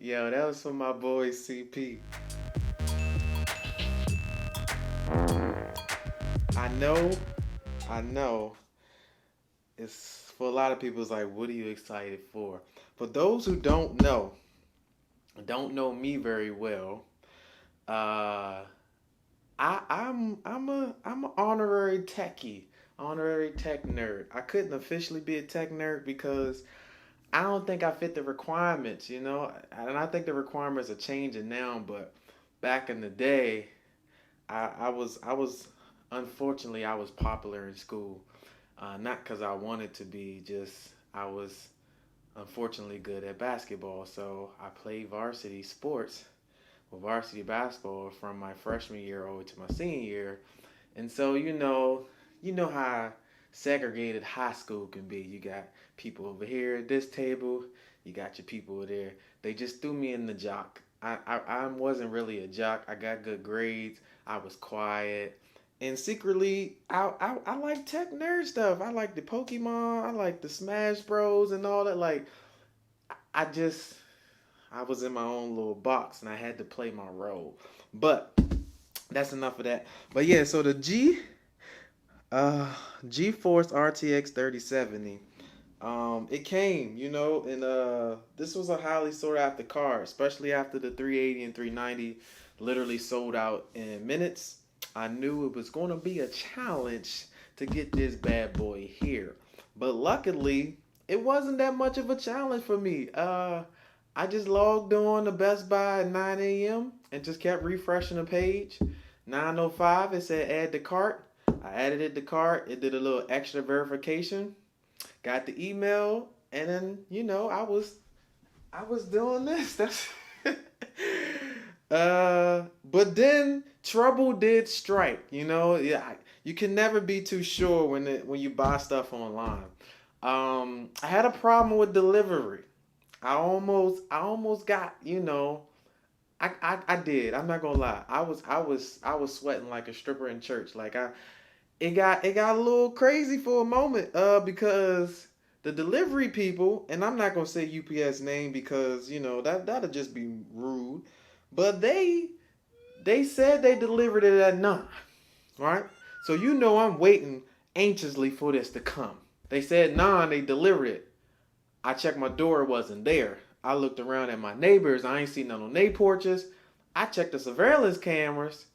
Yo, that was for my boy CP. I know, I know. It's for a lot of people. It's like, what are you excited for? For those who don't know me very well. Uh, I'm an honorary techie, honorary tech nerd. I couldn't officially be a tech nerd because I don't think I fit the requirements, and I think the requirements are changing now. But back in the day, I was unfortunately I was popular in school, not because I wanted to be, just I was unfortunately good at basketball. So I played varsity sports with varsity basketball from my freshman year over to my senior year. And so you know how segregated high school can be. You got people over here at this table, you got your people over there. They just threw me in the jock. I wasn't really a jock. I got good grades. I was quiet. And secretly, I like tech nerd stuff. I like the Pokemon. I like the Smash Bros. And all that. Like, I just, I was in my own little box and I had to play my role. But that's enough of that. But yeah, so the uh, GeForce RTX 3070. It came, and this was a highly sought after car, especially after the 380 and 390 literally sold out in minutes. I knew it was going to be a challenge to get this bad boy here, but luckily, it wasn't that much of a challenge for me. I just logged on to Best Buy at 9 a.m. and just kept refreshing the page. 9:05, it said add to cart. I added it to cart. It did a little extra verification. Got the email, and then I was doing this. That's but then trouble did strike. Yeah, you can never be too sure when you buy stuff online. I had a problem with delivery. I almost got. I did. I'm not gonna lie. I was sweating like a stripper in church. Like it got a little crazy for a moment because the delivery people, and I'm not gonna say UPS name because that'll just be rude, but they said they delivered it at 9, right? So I'm waiting anxiously for this to come. They said 9, they delivered it. I checked my door, it wasn't there. I looked around at my neighbors, I ain't seen none on their porches. I checked the surveillance cameras,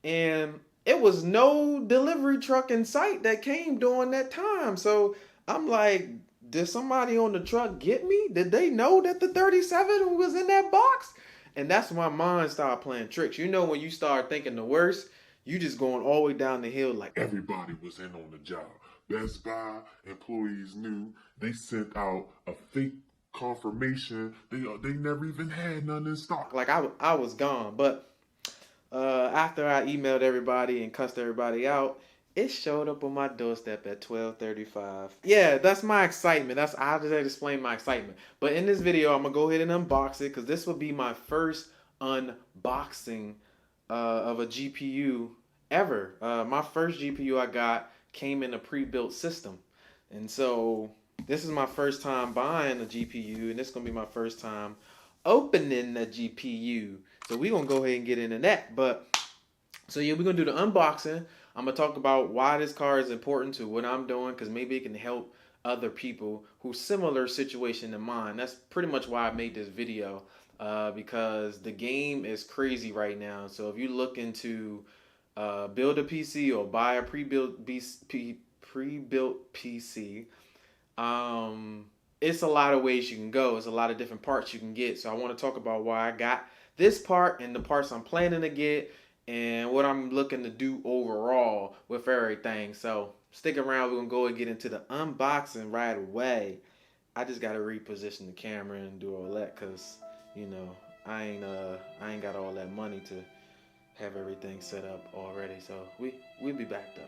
and it was no delivery truck in sight that came during that time. So I'm like, did somebody on the truck get me? Did they know that the 37 was in that box? And that's when my mind started playing tricks. When you start thinking the worst, you just going all the way down the hill like Everybody was in on the job. Best Buy employees knew. They sent out a fake confirmation. They never even had none in stock. I was gone. But after I emailed everybody and cussed everybody out, it showed up on my doorstep at 12:35. Yeah, that's my excitement. I just had to explain my excitement. But in this video, I'm gonna go ahead and unbox it because this will be my first unboxing of a GPU ever. My first GPU I got came in a pre-built system, and so this is my first time buying a GPU, and this is gonna be my first time opening a GPU. So we're gonna go ahead and get into that. But so yeah, we're gonna do the unboxing. I'm gonna talk about why this car is important to what I'm doing, because maybe it can help other people who similar situation to mine. That's pretty much why I made this video, because the game is crazy right now. So if you look into build a PC or buy a pre-built PC, it's a lot of ways you can go. It's a lot of different parts you can get. So I want to talk about why I got this part and the parts I'm planning to get and what I'm looking to do overall with everything. So stick around. We're gonna go and get into the unboxing right away. I just gotta reposition the camera and do all that because I ain't got all that money to have everything set up already. So we'll be back though.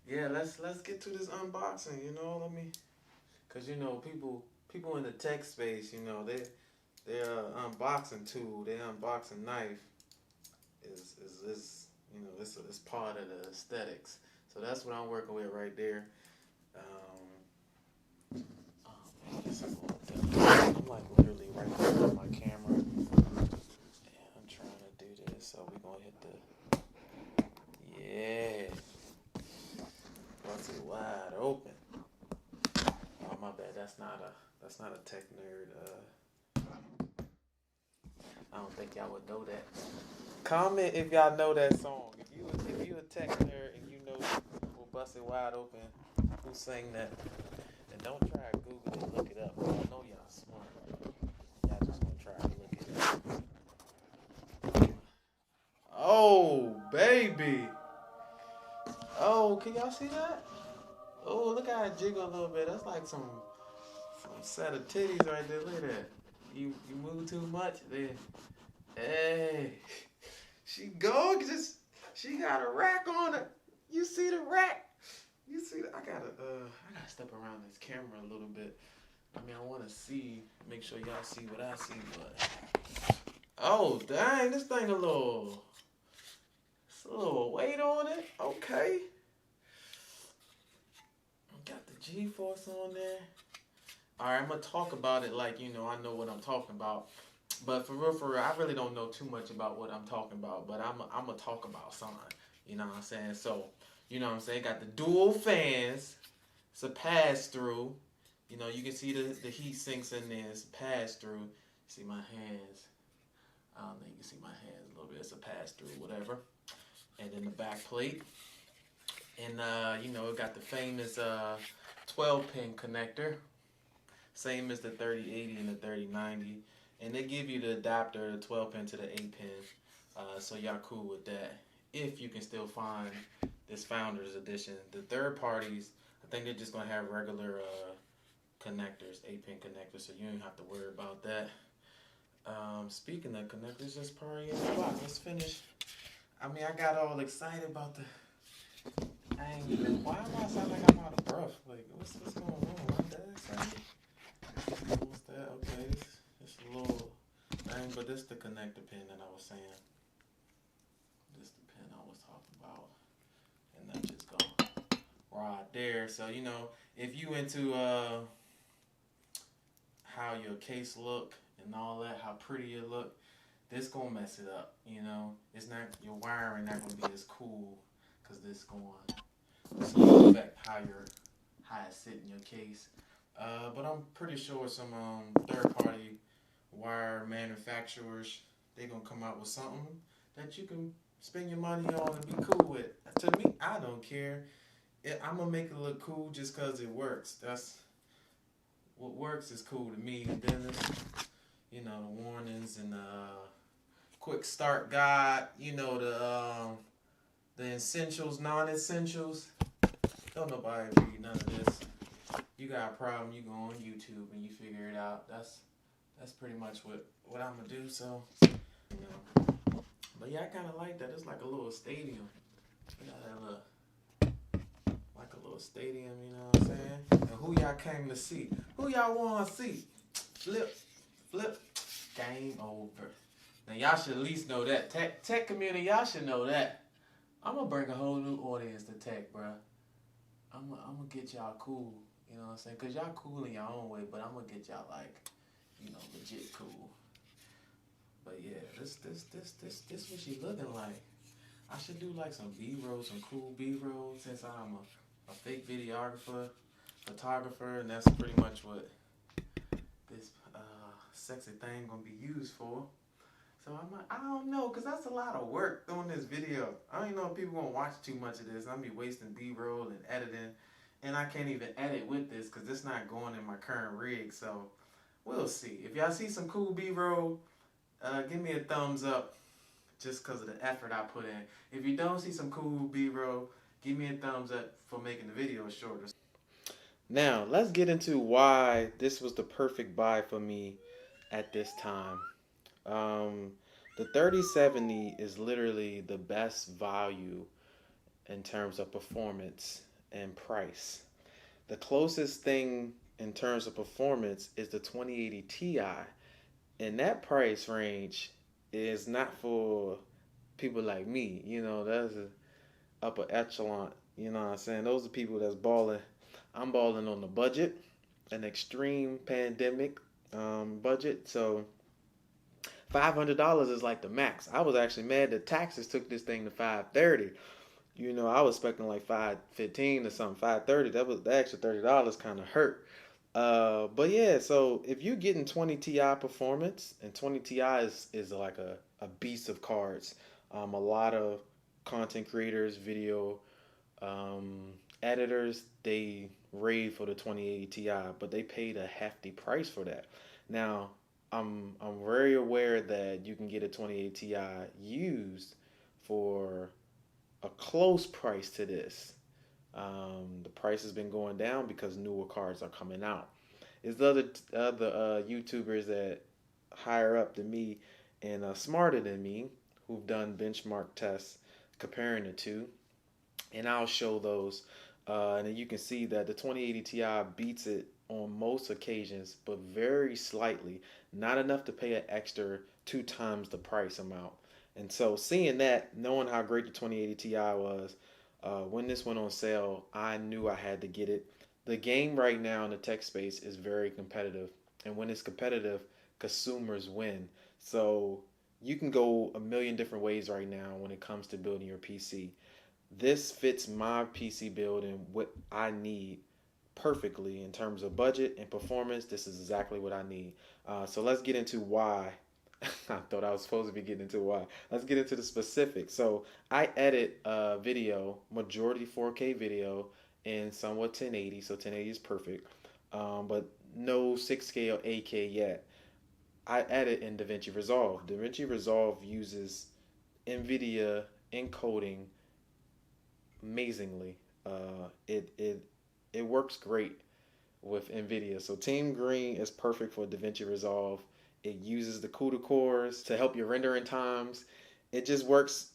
Yeah, let's get to this unboxing. Let me, cause people in the tech space, their unboxing tool, their unboxing knife is it's part of the aesthetics. So that's what I'm working with right there. Let's This is a little different. I'm like literally right there on my camera, and I'm trying to do this. So we're gonna hit the bust it wide open. Oh my bad. That's not a tech nerd. I don't think y'all would know that. Comment if y'all know that song. If you a tech nerd and you know we'll bust it wide open, who sang that? And don't try to Google it, look it up. I know y'all smart. Y'all just gonna try to look it up. Oh baby. Oh, can y'all see that? Oh, look how it jiggle a little bit. That's like some set of titties right there. Look at that. You move too much, then hey. She got a rack on her. You see the rack? You see I gotta step around this camera a little bit. I mean I wanna make sure y'all see what I see, but oh dang, this thing a little weight on it. Okay. Got the G-force on there. Alright, I'm gonna talk about it like, I know what I'm talking about. But for real, I really don't know too much about what I'm talking about. But I'm gonna talk about something. You know what I'm saying? So, you know what I'm saying? Got the dual fans. It's a pass-through. You can see the heat sinks in there. It's a pass-through. See my hands. I don't know. You can see my hands a little bit. It's a pass-through, whatever. And then the back plate. And, it got the famous 12-pin connector. Same as the 3080 and the 3090. And they give you the adapter, the 12-pin to the 8-pin. So y'all cool with that. If you can still find this Founders Edition. The third parties, I think they're just going to have regular connectors, 8-pin connectors. So you don't have to worry about that. Speaking of connectors, that's probably in the box. Let's finish. I mean, I got all excited about why am I sounding like I'm out of breath? Like, what's going on? Am I that excited? What's that? Okay, it's a little thing, but this the connector pin that I was saying. This the pin I was talking about. And that just go right there. So, if you into how your case look and all that, how pretty it look, this gonna mess it up, It's not, your wiring not gonna be as cool, because this gonna affect how it's sitting in your case. But I'm pretty sure some third-party wire manufacturers, they gonna come out with something that you can spend your money on and be cool with. To me, I don't care. I'm gonna make it look cool just cause it works. That's what works is cool to me. And then the warnings and the quick start guide. The essentials, non-essentials. Don't nobody read none of this. You got a problem, you go on YouTube and you figure it out. That's pretty much what I'm gonna do. So, but yeah, I kind of like that. It's like a little stadium. Like a little stadium. You know what I'm saying? And who y'all came to see? Who y'all want to see? Flip, game over. Now y'all should at least know that. Tech community, y'all should know that. I'm gonna bring a whole new audience to tech, bro. I'm gonna get y'all cool. You know what I'm saying? Because y'all cool in your own way, but I'm going to get y'all, legit cool. But, yeah, this what she looking like. I should do, some B-roll, some cool B-roll, since I'm a fake photographer, and that's pretty much what this sexy thing going to be used for. So, I don't know, because that's a lot of work doing this video. I don't know if people going to watch too much of this. I'm going to be wasting B-roll and editing. And I can't even edit with this because it's not going in my current rig. So we'll see. If y'all see some cool B-roll, give me a thumbs up just because of the effort I put in. If you don't see some cool B-roll, give me a thumbs up for making the video shorter. Now, let's get into why this was the perfect buy for me at this time. The 3070 is literally the best value in terms of performance and price. The closest thing in terms of performance is the 2080 Ti, and that price range is not for people like me. That's a upper echelon. You know what I'm saying? Those are people that's balling. I'm balling on the budget. an extreme pandemic budget. So $500 is like the max. I was actually mad that taxes took this thing to 530. You know, I was expecting like 515 or something, 530. That was the extra $30 kind of hurt. But yeah, so if you're getting 20 Ti performance, and 20 Ti is like a beast of cards. A lot of content creators, video editors, they rave for the 2080 Ti, but they paid a hefty price for that. Now, I'm very aware that you can get a 2080 Ti used for a close price to this. The price has been going down because newer cards are coming out. Is the other YouTubers that higher up than me and smarter than me who've done benchmark tests comparing the two, and I'll show those. And then you can see that the 2080 Ti beats it on most occasions, but very slightly, not enough to pay an extra 2 times the price amount. And so, seeing that, knowing how great the 2080 Ti was, when this went on sale, I knew I had to get it. The game right now in the tech space is very competitive, and when it's competitive, consumers win. So you can go a million different ways right now when it comes to building your PC. This fits my PC build and what I need perfectly in terms of budget and performance. This is exactly what I need. So let's get into why. I thought I was supposed to be getting into why. Let's get into the specifics. So I edit video, majority 4K video, in somewhat 1080. So 1080 is perfect, but no 6K or 8K yet. I edit in Davinci Resolve. Davinci Resolve uses NVIDIA encoding amazingly. It works great with NVIDIA. So Team Green is perfect for DaVinci Resolve. It uses the CUDA cores to help your rendering times. It just works.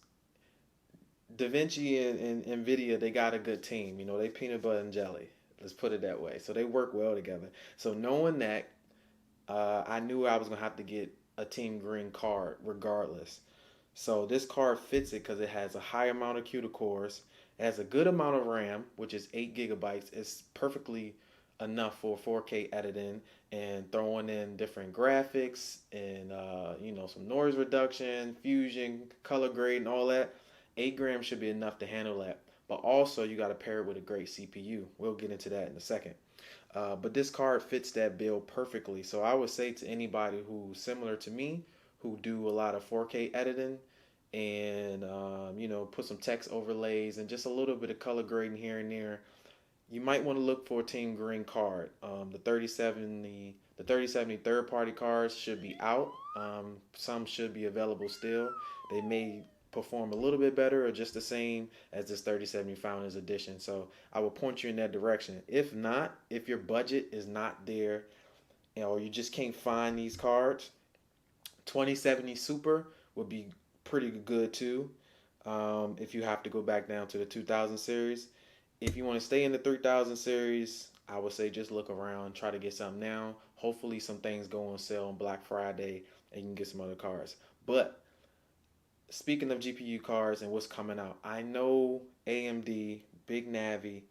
DaVinci and NVIDIA, they got a good team. You know, they peanut butter and jelly. Let's put it that way. So they work well together. So knowing that, I knew I was going to have to get a Team Green card regardless. So this card fits it because it has a high amount of CUDA cores. It has a good amount of RAM, which is 8 gigabytes. It's perfectly enough for 4K editing and throwing in different graphics and some noise reduction, fusion, color grade, and all that. 8 grams should be enough to handle that. But also you got to pair it with a great CPU. We'll get into that in a second. But this card fits that build perfectly. So I would say to anybody who's similar to me, who do a lot of 4K editing and put some text overlays and just a little bit of color grading here and there, you might want to look for a Team Green card. The 3070 third party cards should be out. Some should be available still. They may perform a little bit better or just the same as this 3070 Founders Edition. So I will point you in that direction. If not, if your budget is not there, or you just can't find these cards, 2070 Super would be pretty good too. If you have to go back down to the 2000 series, if you want to stay in the 3000 series, I would say just look around, try to get something now. Hopefully, some things go on sale on Black Friday and you can get some other cards. But speaking of GPU cards and what's coming out, I know AMD, Big Navi,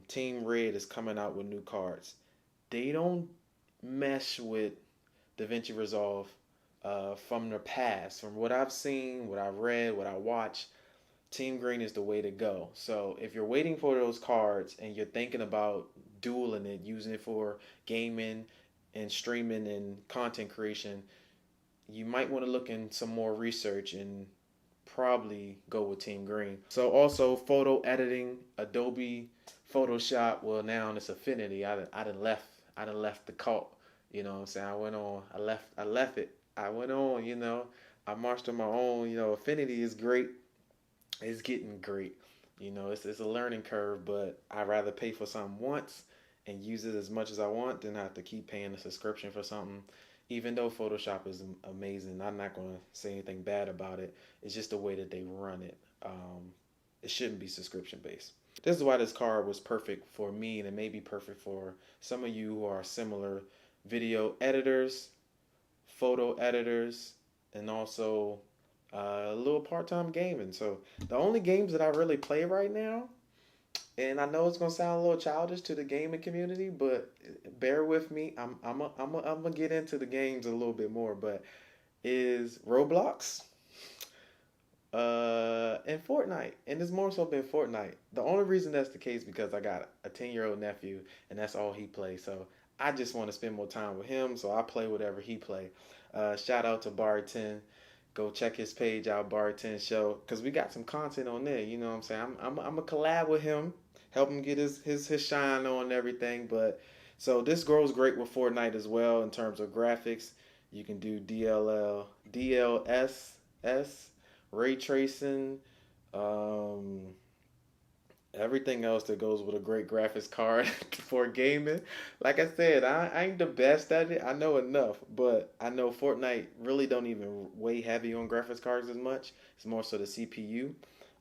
Team Red is coming out with new cards. They don't mesh with DaVinci Resolve from the past. From what I've seen, what I've read, what I watch, Team Green is the way to go. So if you're waiting for those cards and you're thinking about dueling it, using it for gaming and streaming and content creation, you might want to look in some more research and probably go with Team Green. So also photo editing, Adobe Photoshop. Well, now it's Affinity. I done left the cult. You know what I'm saying? I left it. I went on, I marched on my own. Affinity is great. It's getting great. It's a learning curve, but I'd rather pay for something once and use it as much as I want than have to keep paying a subscription for something. Even though Photoshop is amazing, I'm not going to say anything bad about it. It's just the way that they run it. It shouldn't be subscription based. This is why this card was perfect for me, and it may be perfect for some of you who are similar video editors, photo editors, and also a little part-time gaming. So the only games that I really play right now And I know it's gonna sound a little childish to the gaming community, but bear with me. I'm gonna get into the games a little bit more. But is Roblox, and Fortnite, and it's more so been Fortnite. The only reason that's the case because I got a 10-year-old nephew, and that's all he plays. So I just want to spend more time with him, so I play whatever he play. Shout out to Bar 10. Go check his page out, Bar 10 Show, because we got some content on there. You know what I'm saying? I'm a collab with him, help him get his shine on and everything. But so this grows great with Fortnite as well in terms of graphics. You can do DLSS, ray tracing, um, everything else that goes with a great graphics card for gaming. Like I said, I ain't the best at it. I know enough, but I know Fortnite really don't even weigh heavy on graphics cards as much. It's more so the CPU.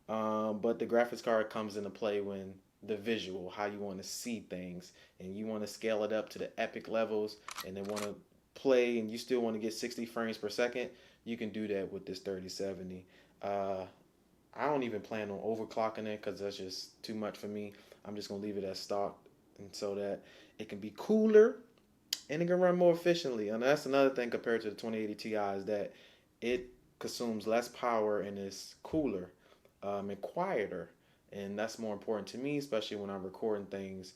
But the graphics card comes into play when the visual, how you want to see things, and you want to scale it up to the epic levels, and then want to play, and you still want to get 60 frames per second. You can do that with this 3070. Uh, I don't even plan on overclocking it because that's just too much for me. I'm just gonna leave it as stock, and so that it can be cooler and it can run more efficiently. And that's another thing compared to the 2080 Ti is that it consumes less power and is cooler, and quieter. And that's more important to me, especially when I'm recording things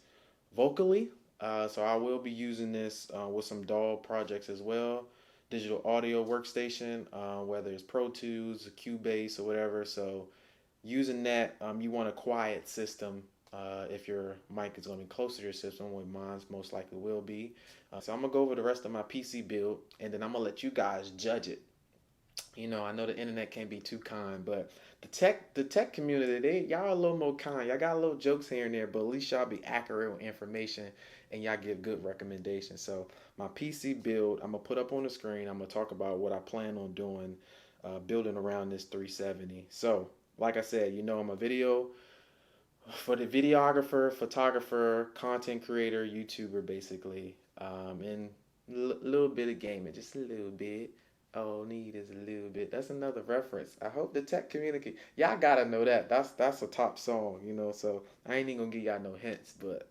vocally. So I will be using this with some DAW projects as well. Digital audio workstation, whether it's Pro Tools, Cubase, or whatever. So using that, you want a quiet system. If your mic is going to be closer to your system, which mine's most likely will be. So I'm gonna go over the rest of my PC build, and then I'm gonna let you guys judge it. I know the internet can't be too kind, but the tech community, y'all a little more kind. Y'all got a little jokes here and there, but at least y'all be accurate with information and y'all give good recommendations. So my PC build, I'm gonna put up on the screen. I'm gonna talk about what I plan on doing, building around this 370. So, like I said, I'm a video for the videographer, photographer, content creator, YouTuber, basically, and little bit of gaming, just a little bit. All need is a little bit. That's another reference. I hope the tech community, y'all gotta know that. That's a top song, So I ain't even gonna give y'all no hints, but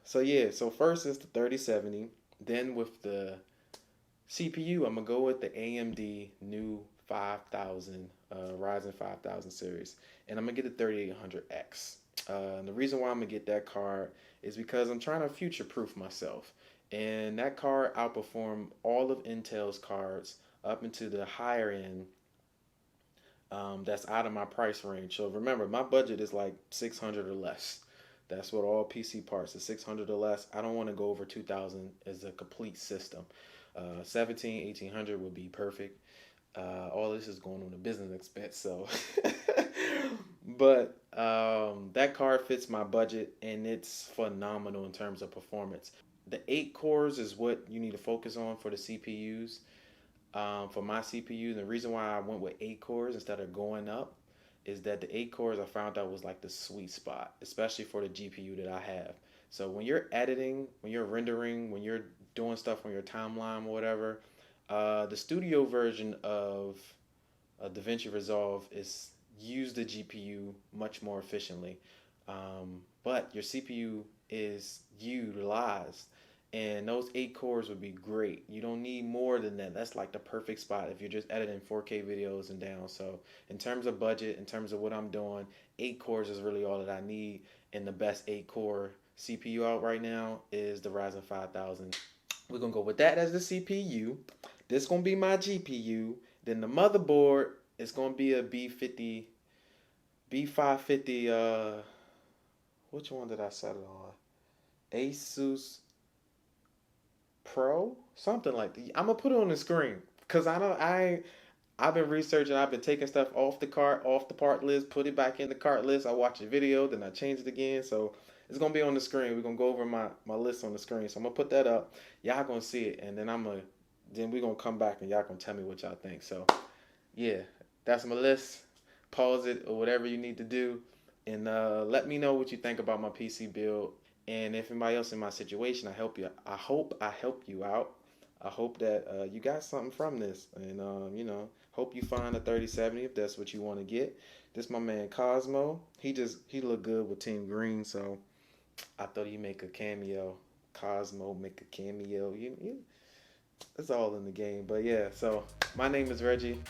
So yeah. So first is the 3070. Then with the CPU, I'm gonna go with the AMD new 5000, Ryzen 5000 series, and I'm gonna get the 3800X. And the reason why I'm gonna get that card is because I'm trying to future proof myself, and that card outperformed all of Intel's cards up into the higher end. That's out of my price range. So remember, my budget is like 600 or less. That's what all PC parts is, 600 or less. I don't want to go over 2000 as a complete system. 17, 1800 would be perfect. All this is going on a business expense, so. But that card fits my budget, and it's phenomenal in terms of performance. The 8 cores is what you need to focus on for the CPUs. For my CPU, the reason why I went with 8 cores instead of going up is that the 8 cores I found out was like the sweet spot, especially for the GPU that I have. So when you're editing, when you're rendering, when you're doing stuff on your timeline or whatever, the studio version of Davinci Resolve is use the GPU much more efficiently, but your CPU is utilized, and those 8 cores would be great. You don't need more than that. That's like the perfect spot if you're just editing 4K videos and down. So in terms of budget, in terms of what I'm doing, 8 cores is really all that I need. And the best 8 core CPU out right now is the Ryzen 5000. We're gonna go with that as the CPU. This gonna be my GPU. Then the motherboard is gonna be a B50, B550. Which one did I set it on? Asus Pro, something like that. I'm gonna put it on the screen because I don't. I've been researching. I've been taking stuff off the cart, off the part list, put it back in the cart list. I watch a video, then I change it again. So it's gonna be on the screen. We're gonna go over my list on the screen. So I'm gonna put that up. Y'all gonna see it, and then we're gonna come back and y'all gonna tell me what y'all think. So yeah, that's my list. Pause it or whatever you need to do, and let me know what you think about my PC build. And if anybody else in my situation, I help you. I hope I help you out. I hope that you got something from this, and Hope you find a 3070 if that's what you want to get. This my man Cosmo. He looked good with Team Green, so I thought he'd make a cameo. Cosmo make a cameo. It's all in the game. But yeah, so my name is Reggie.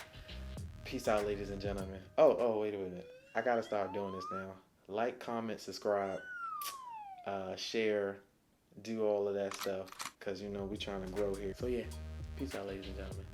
Peace out, ladies and gentlemen. Wait a minute. I gotta start doing this now. Like, comment, subscribe, share, do all of that stuff, cause we trying to grow here. So yeah, peace out, ladies and gentlemen.